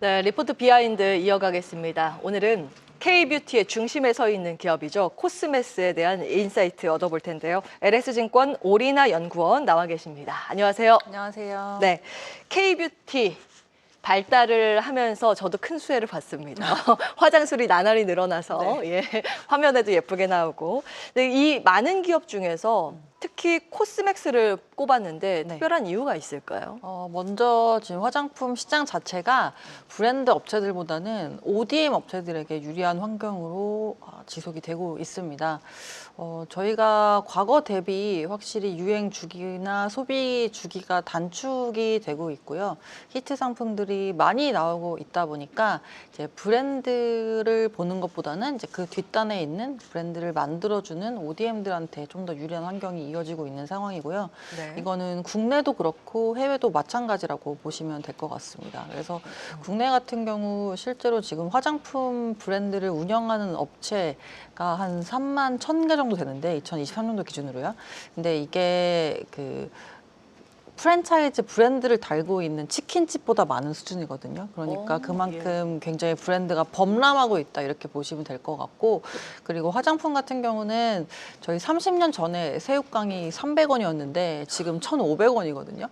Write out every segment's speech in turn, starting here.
네, 리포트 비하인드 이어가겠습니다. 오늘은 K뷰티의 중심에 서 있는 기업이죠. 코스메스에 대한 인사이트 얻어볼 텐데요. LS증권 오리나 연구원 나와 계십니다. 안녕하세요. 안녕하세요. 네, K뷰티 발달을 하면서 저도 큰 수혜를 봤습니다. 화장술이 나날이 늘어나서 네. 예, 화면에도 예쁘게 나오고. 근데 이 많은 기업 중에서 특히 코스맥스를 꼽았는데 네. 특별한 이유가 있을까요? 먼저 지금 화장품 시장 자체가 브랜드 업체들보다는 ODM 업체들에게 유리한 환경으로 지속이 되고 있습니다. 저희가 과거 대비 확실히 유행 주기나 소비 주기가 단축이 되고 있고요. 히트 상품들이 많이 나오고 있다 보니까 이제 브랜드를 보는 것보다는 이제 그 뒷단에 있는 브랜드를 만들어주는 ODM들한테 좀 더 유리한 환경이 이어지고 있는 상황이고요. 네. 이거는 국내도 그렇고 해외도 마찬가지라고 보시면 될 것 같습니다. 그래서 국내 같은 경우 실제로 지금 화장품 브랜드를 운영하는 업체가 한 3만 1,000개 정도 되는데 2023년도 기준으로요. 근데 이게 그 프랜차이즈 브랜드를 달고 있는 치킨집보다 많은 수준이거든요. 그러니까 그만큼 굉장히 브랜드가 범람하고 있다 이렇게 보시면 될 것 같고, 그리고 화장품 같은 경우는 저희 30년 전에 새우깡이 300원이었는데 지금 1,500원이거든요.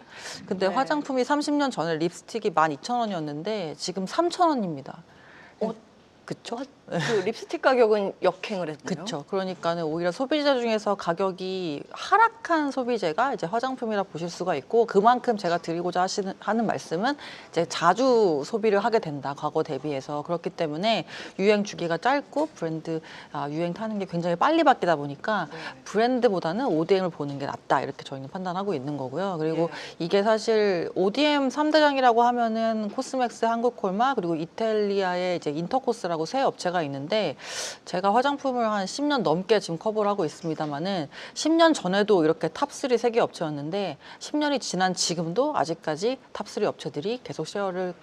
근데 네. 화장품이 30년 전에 립스틱이 12,000원이었는데 지금 3,000원입니다. 그쵸? 그 립스틱 가격은 역행을 했네요. 그렇죠. 그러니까는 오히려 소비자 중에서 가격이 하락한 소비재가 이제 화장품이라 보실 수가 있고, 그만큼 제가 드리고자 하는 말씀은 이제 자주 소비를 하게 된다, 과거 대비해서. 그렇기 때문에 유행 주기가 짧고 브랜드 유행 타는 게 굉장히 빨리 바뀌다 보니까 브랜드보다는 ODM을 보는 게 낫다, 이렇게 저희는 판단하고 있는 거고요. 그리고 이게 사실 ODM 3대장이라고 하면은 코스맥스, 한국콜마, 그리고 이탈리아의 이제 인터코스라고 세 업체가 있는데, 제가 화장품을 한 10년 넘게 지금 커버를 하고 있습니다만은 10년 전에도 이렇게 탑3 세계 업체였는데 10년이 지난 지금도 아직까지 탑3 업체들이 계속 쉐어를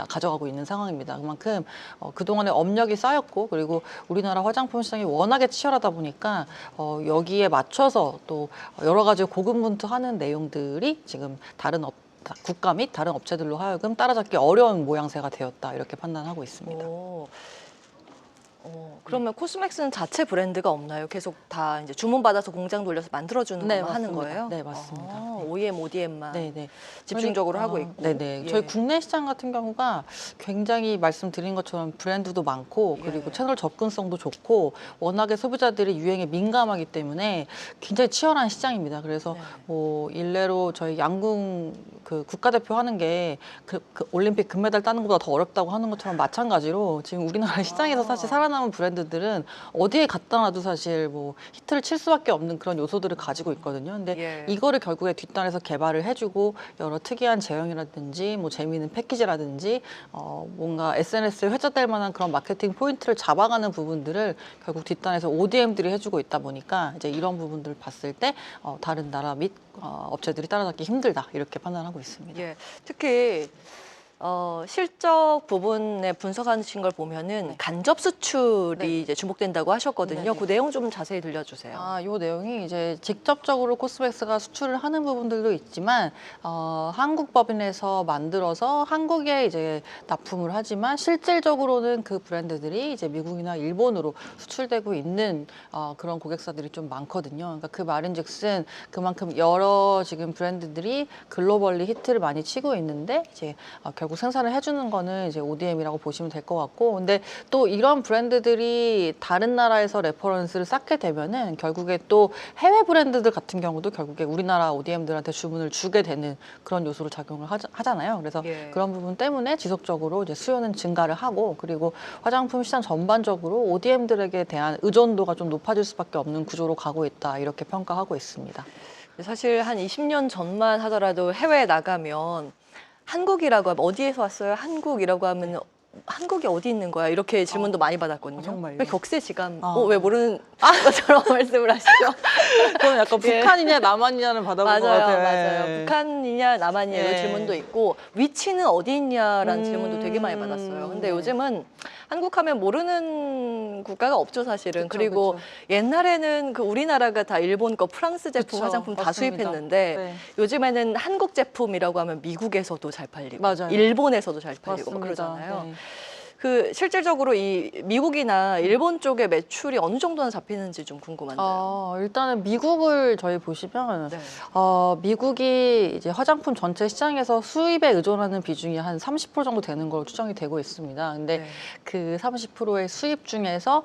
가져가고 있는 상황입니다. 그만큼 그동안에 업력이 쌓였고, 그리고 우리나라 화장품 시장이 워낙에 치열하다 보니까 여기에 맞춰서 또 여러 가지 고군분투하는 내용들이 지금 다른 국가 및 다른 업체들로 하여금 따라잡기 어려운 모양새가 되었다, 이렇게 판단하고 있습니다. 그러면 코스맥스는 자체 브랜드가 없나요? 계속 다 이제 주문받아서 공장 돌려서 만들어주는 것만 하는 맞습니다. 거예요? 네, 맞습니다. 네. OEM, ODM만 네네. 집중적으로 하고 있고. 네네. 저희 국내 시장 같은 경우가 굉장히 말씀드린 것처럼 브랜드도 많고, 그리고 채널 접근성도 좋고, 워낙에 소비자들이 유행에 민감하기 때문에 굉장히 치열한 시장입니다. 그래서 뭐 일례로 저희 양궁 그 국가대표 하는 게 그 올림픽 금메달 따는 것보다 더 어렵다고 하는 것처럼 마찬가지로 지금 우리나라 시장에서 사실 살아남은 브랜드들은 어디에 갖다 놔도 사실 뭐 히트를 칠 수밖에 없는 그런 요소들을 가지고 있거든요. 근데 이거를 결국에 뒷단에서 개발을 해주고 여러 특이한 제형이라든지 뭐 재미있는 패키지라든지 뭔가 SNS에 회자될 만한 그런 마케팅 포인트를 잡아가는 부분들을 결국 뒷단에서 ODM들이 해주고 있다 보니까 이제 이런 부분들을 봤을 때 다른 나라 및 업체들이 따라잡기 힘들다, 이렇게 판단하고 있습니다. 특히 실적 부분에 분석하신 걸 보면은 간접 수출이 이제 주목된다고 하셨거든요. 그 내용 좀 자세히 들려주세요. 이 내용이 이제 직접적으로 코스맥스가 수출을 하는 부분들도 있지만 한국 법인에서 만들어서 한국에 이제 납품을 하지만 실질적으로는 그 브랜드들이 이제 미국이나 일본으로 수출되고 있는 그런 고객사들이 좀 많거든요. 그러니까 그 말인즉슨 그만큼 여러 지금 브랜드들이 글로벌리 히트를 많이 치고 있는데 이제 결국 생산을 해주는 거는 이제 ODM이라고 보시면 될 것 같고, 근데 또 이런 브랜드들이 다른 나라에서 레퍼런스를 쌓게 되면은 결국에 또 해외 브랜드들 같은 경우도 결국에 우리나라 ODM들한테 주문을 주게 되는 그런 요소로 작용을 하잖아요. 그래서 그런 부분 때문에 지속적으로 이제 수요는 증가를 하고, 그리고 화장품 시장 전반적으로 ODM들에게 대한 의존도가 좀 높아질 수밖에 없는 구조로 가고 있다, 이렇게 평가하고 있습니다. 사실 한 20년 전만 하더라도 해외에 나가면 한국이라고 하면 어디에서 왔어요? 한국이라고 하면 한국이 어디 있는 거야? 이렇게 질문도 많이 받았거든요. 정말요? 왜 격세지감? 왜 모르는 것처럼 말씀을 하시죠? 그건 약간 북한이냐 남한이냐는 받아본 것 같아요. 맞아요. 북한이냐 남한이냐 이런 질문도 있고, 위치는 어디 있냐라는 질문도 되게 많이 받았어요. 근데 요즘은 한국하면 모르는 국가가 없죠, 사실은. 그쵸, 그리고 그쵸. 옛날에는 그 우리나라가 다 일본 거 프랑스 제품 그쵸, 화장품 다 맞습니다. 수입했는데 네. 요즘에는 한국 제품이라고 하면 미국에서도 잘 팔리고 맞아요. 일본에서도 잘 팔리고 막 맞습니다. 그러잖아요. 네. 그 실질적으로 이 미국이나 일본 쪽의 매출이 어느 정도나 잡히는지 좀 궁금한데요. 일단은 미국을 저희 보시면 네. 미국이 이제 화장품 전체 시장에서 수입에 의존하는 비중이 한 30% 정도 되는 걸로 추정이 되고 있습니다. 근데 네. 그 30%의 수입 중에서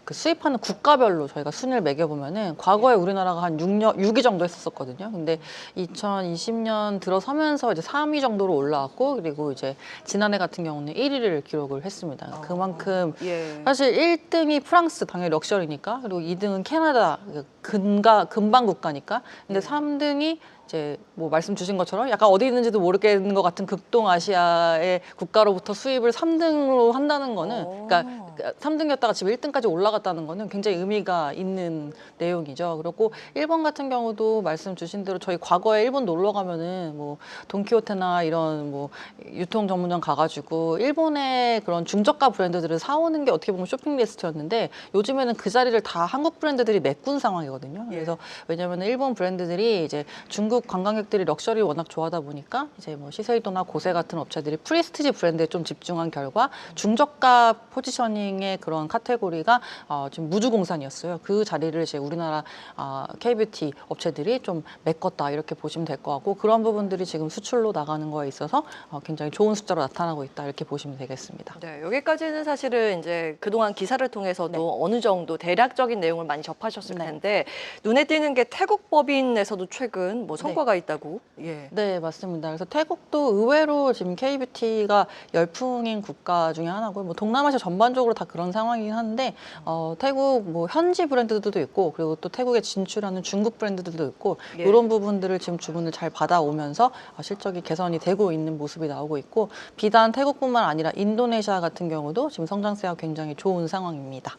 그 수입하는 국가별로 저희가 순위를 매겨보면은 과거에 우리나라가 한 6위 정도 했었거든요. 근데 2020년 들어서면서 이제 3위 정도로 올라왔고 그리고 이제 지난해 같은 경우는 1위를 기록을 했습니다. 그만큼 예. 사실 1등이 프랑스 당연히 럭셔리니까 그리고 2등은 캐나다 근방 국가니까 근데 네. 3등이 이제 뭐 말씀 주신 것처럼 약간 어디 있는지도 모르겠는 것 같은 극동아시아의 국가로부터 수입을 3등으로 한다는 거는 그러니까 3등이었다가 지금 1등까지 올라갔다는 거는 굉장히 의미가 있는 내용이죠. 그리고 일본 같은 경우도 말씀 주신 대로 저희 과거에 일본 놀러 가면은 뭐 돈키호테나 이런 뭐 유통 전문점 가가지고 일본의 그런 중저가 브랜드들을 사오는 게 어떻게 보면 쇼핑 리스트였는데 요즘에는 그 자리를 다 한국 브랜드들이 메꾼 상황이거든요. 그래서 왜냐하면 일본 브랜드들이 이제 중국 관광객들이 럭셔리 워낙 좋아하다 보니까 이제 뭐 시세이도나 고세 같은 업체들이 프리스티지 브랜드에 좀 집중한 결과 중저가 포지셔닝의 그런 카테고리가 지금 무주공산이었어요. 그 자리를 이제 우리나라 K뷰티 업체들이 좀 메꿨다 이렇게 보시면 될 것 같고 그런 부분들이 지금 수출로 나가는 거에 있어서 굉장히 좋은 숫자로 나타나고 있다 이렇게 보시면 되겠습니다. 네, 여기까지는 사실은 이제 그동안 기사를 통해서도 어느 정도 대략적인 내용을 많이 접하셨을 네. 텐데 눈에 띄는 게 태국 법인에서도 최근 뭐 성과가 있다고. 예. 네, 맞습니다. 그래서 태국도 의외로 지금 K뷰티가 열풍인 국가 중에 하나고요. 뭐 동남아시아 전반적으로 다 그런 상황이긴 한데 태국 뭐 현지 브랜드들도 있고 그리고 또 태국에 진출하는 중국 브랜드들도 있고 예. 이런 부분들을 지금 주문을 잘 받아오면서 실적이 개선이 되고 있는 모습이 나오고 있고 비단 태국뿐만 아니라 인도네시아 같은 경우도 지금 성장세가 굉장히 좋은 상황입니다.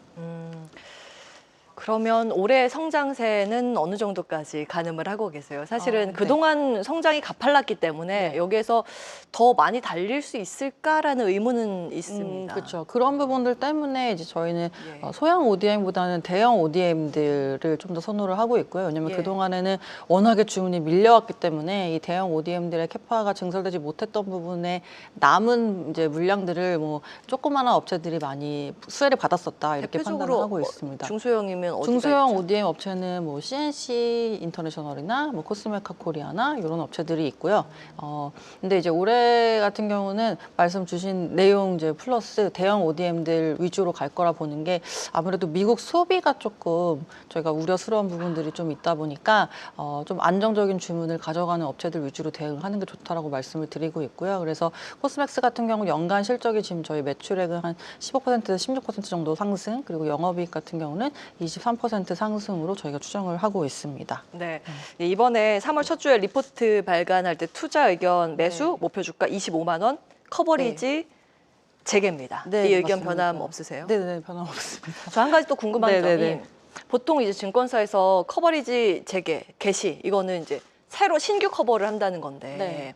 그러면 올해 성장세는 어느 정도까지 가늠을 하고 계세요? 사실은 네. 그동안 성장이 가팔랐기 때문에 네. 여기에서 더 많이 달릴 수 있을까라는 의문은 있습니다. 그렇죠. 그런 부분들 때문에 이제 저희는 예. 소형 ODM보다는 대형 ODM들을 좀 더 선호를 하고 있고요. 왜냐하면 예. 그동안에는 워낙에 주문이 밀려왔기 때문에 이 대형 ODM들의 캐파가 증설되지 못했던 부분에 남은 이제 물량들을 뭐 조그마한 업체들이 많이 수혜를 받았었다 이렇게 판단을 대표적으로 하고 있습니다. 중소형이면 어디가 중소형 있죠? ODM 업체는 뭐 CNC 인터내셔널이나 뭐 코스메카 코리아나 이런 업체들이 있고요. 근데 이제 올해 같은 경우는 말씀 주신 내용 이제 플러스 대형 ODM들 위주로 갈 거라 보는 게 아무래도 미국 소비가 조금 저희가 우려스러운 부분들이 좀 있다 보니까 좀 안정적인 주문을 가져가는 업체들 위주로 대응하는 게 좋다라고 말씀을 드리고 있고요. 그래서 코스맥스 같은 경우 연간 실적이 지금 저희 매출액은 한 15%에서 16% 정도 상승 그리고 영업이익 같은 경우는 23% 상승으로 저희가 추정을 하고 있습니다. 네. 이번에 3월 첫 주에 리포트 발간할 때 투자 의견 매수 목표 주가 25만 원 커버리지 재개입니다. 네, 이 의견 맞습니다. 변함 없으세요? 네, 변함 없습니다. 저 한 가지 또 궁금한 네네네. 점이 보통 이제 증권사에서 커버리지 재개, 개시 이거는 이제 새로 신규 커버를 한다는 건데 네.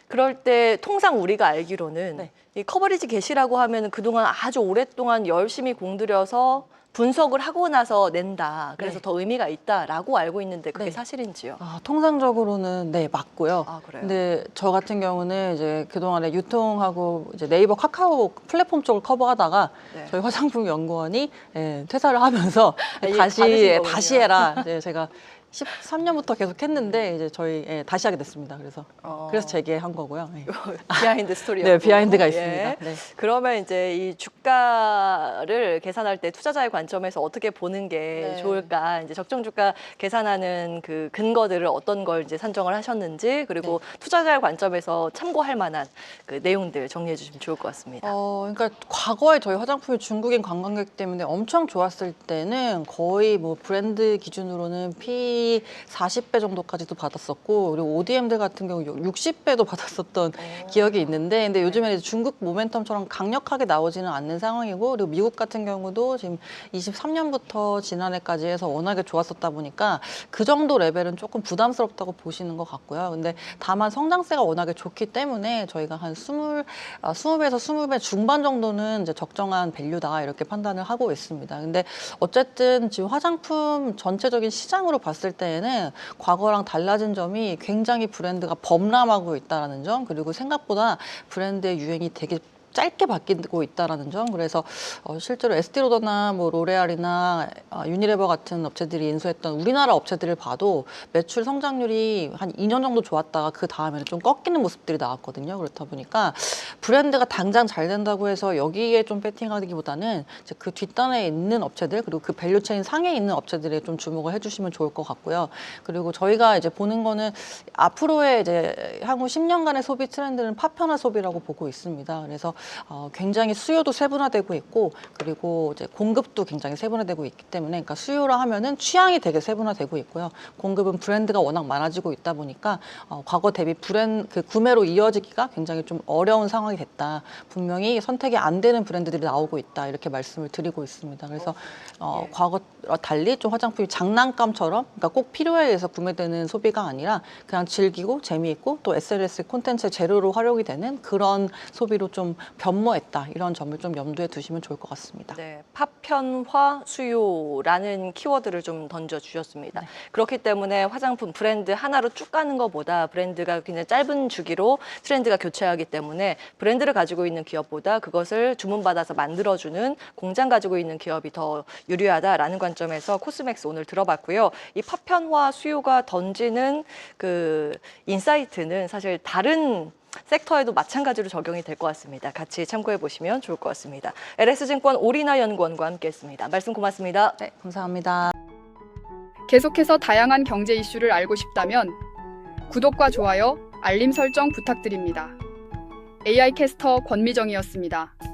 그럴 때 통상 우리가 알기로는 네. 이 커버리지 개시라고 하면 그동안 아주 오랫동안 열심히 공들여서 분석을 하고 나서 낸다. 그래서 네. 더 의미가 있다라고 알고 있는데 그게 네. 사실인지요? 통상적으로는 네, 맞고요. 아, 그래요? 근데 저 같은 경우는 이제 그동안에 유통하고 이제 네이버 카카오 플랫폼 쪽을 커버하다가 네. 저희 화장품 연구원이 퇴사를 하면서 이게 다시 받으신 거군요. 다시 해라. 이제 제가 13년부터 계속 했는데 이제 저희 다시 하게 됐습니다. 그래서 재개한 거고요. 네. 비하인드 스토리요. 네, 비하인드가 있습니다. 네. 그러면 이제 이 주가를 계산할 때 투자자의 관점에서 어떻게 보는 게 네. 좋을까? 이제 적정 주가 계산하는 그 근거들을 어떤 걸 이제 산정을 하셨는지 그리고 투자자의 관점에서 참고할 만한 그 내용들 정리해 주시면 좋을 것 같습니다. 그러니까 과거에 저희 화장품이 중국인 관광객 때문에 엄청 좋았을 때는 거의 뭐 브랜드 기준으로는 P 성장률이 40배 정도까지도 받았었고, 그리고 ODM들 같은 경우 60배도 받았었던 기억이 있는데, 근데 요즘에는 이제 중국 모멘텀처럼 강력하게 나오지는 않는 상황이고, 그리고 미국 같은 경우도 지금 23년부터 지난해까지 해서 워낙에 좋았었다 보니까 그 정도 레벨은 조금 부담스럽다고 보시는 것 같고요. 근데 다만 성장세가 워낙에 좋기 때문에 저희가 한 20배에서 20배 중반 정도는 이제 적정한 밸류다 이렇게 판단을 하고 있습니다. 근데 어쨌든 지금 화장품 전체적인 시장으로 봤을 때에는 과거랑 달라진 점이 굉장히 브랜드가 범람하고 있다는 점, 그리고 생각보다 브랜드의 유행이 되게 짧게 바뀌고 있다라는 점. 그래서 실제로 에스티로더나 뭐 로레알이나 유니레버 같은 업체들이 인수했던 우리나라 업체들을 봐도 매출 성장률이 한 2년 정도 좋았다가 그 다음에는 좀 꺾이는 모습들이 나왔거든요. 그렇다 보니까 브랜드가 당장 잘 된다고 해서 여기에 좀 배팅하기보다는 이제 그 뒷단에 있는 업체들, 그리고 그 밸류체인 상에 있는 업체들에 좀 주목을 해주시면 좋을 것 같고요. 그리고 저희가 이제 보는 거는 앞으로의 이제 향후 10년간의 소비 트렌드는 파편화 소비라고 보고 있습니다. 그래서 굉장히 수요도 세분화되고 있고, 그리고 이제 공급도 굉장히 세분화되고 있기 때문에, 그러니까 수요라 하면은 취향이 되게 세분화되고 있고요. 공급은 브랜드가 워낙 많아지고 있다 보니까 과거 대비 그 구매로 이어지기가 굉장히 좀 어려운 상황이 됐다. 분명히 선택이 안 되는 브랜드들이 나오고 있다. 이렇게 말씀을 드리고 있습니다. 그래서 과거와 달리 좀 화장품이 장난감처럼, 그러니까 꼭 필요에 의해서 구매되는 소비가 아니라 그냥 즐기고 재미있고 또 SNS 콘텐츠의 재료로 활용이 되는 그런 소비로 좀 변모했다. 이런 점을 좀 염두에 두시면 좋을 것 같습니다. 네, 파편화 수요라는 키워드를 좀 던져주셨습니다. 네. 그렇기 때문에 화장품 브랜드 하나로 쭉 가는 것보다 브랜드가 굉장히 짧은 주기로 트렌드가 교체하기 때문에 브랜드를 가지고 있는 기업보다 그것을 주문받아서 만들어주는 공장 가지고 있는 기업이 더 유리하다라는 관점에서 코스맥스 오늘 들어봤고요. 이 파편화 수요가 던지는 그 인사이트는 사실 다른 섹터에도 마찬가지로 적용이 될 것 같습니다. 같이 참고해 보시면 좋을 것 같습니다. LS증권 오리나 연구원과 함께했습니다. 말씀 고맙습니다. 네, 감사합니다. 계속해서 다양한 경제 이슈를 알고 싶다면 구독과 좋아요, 알림 설정 부탁드립니다. AI 캐스터 권미정이었습니다.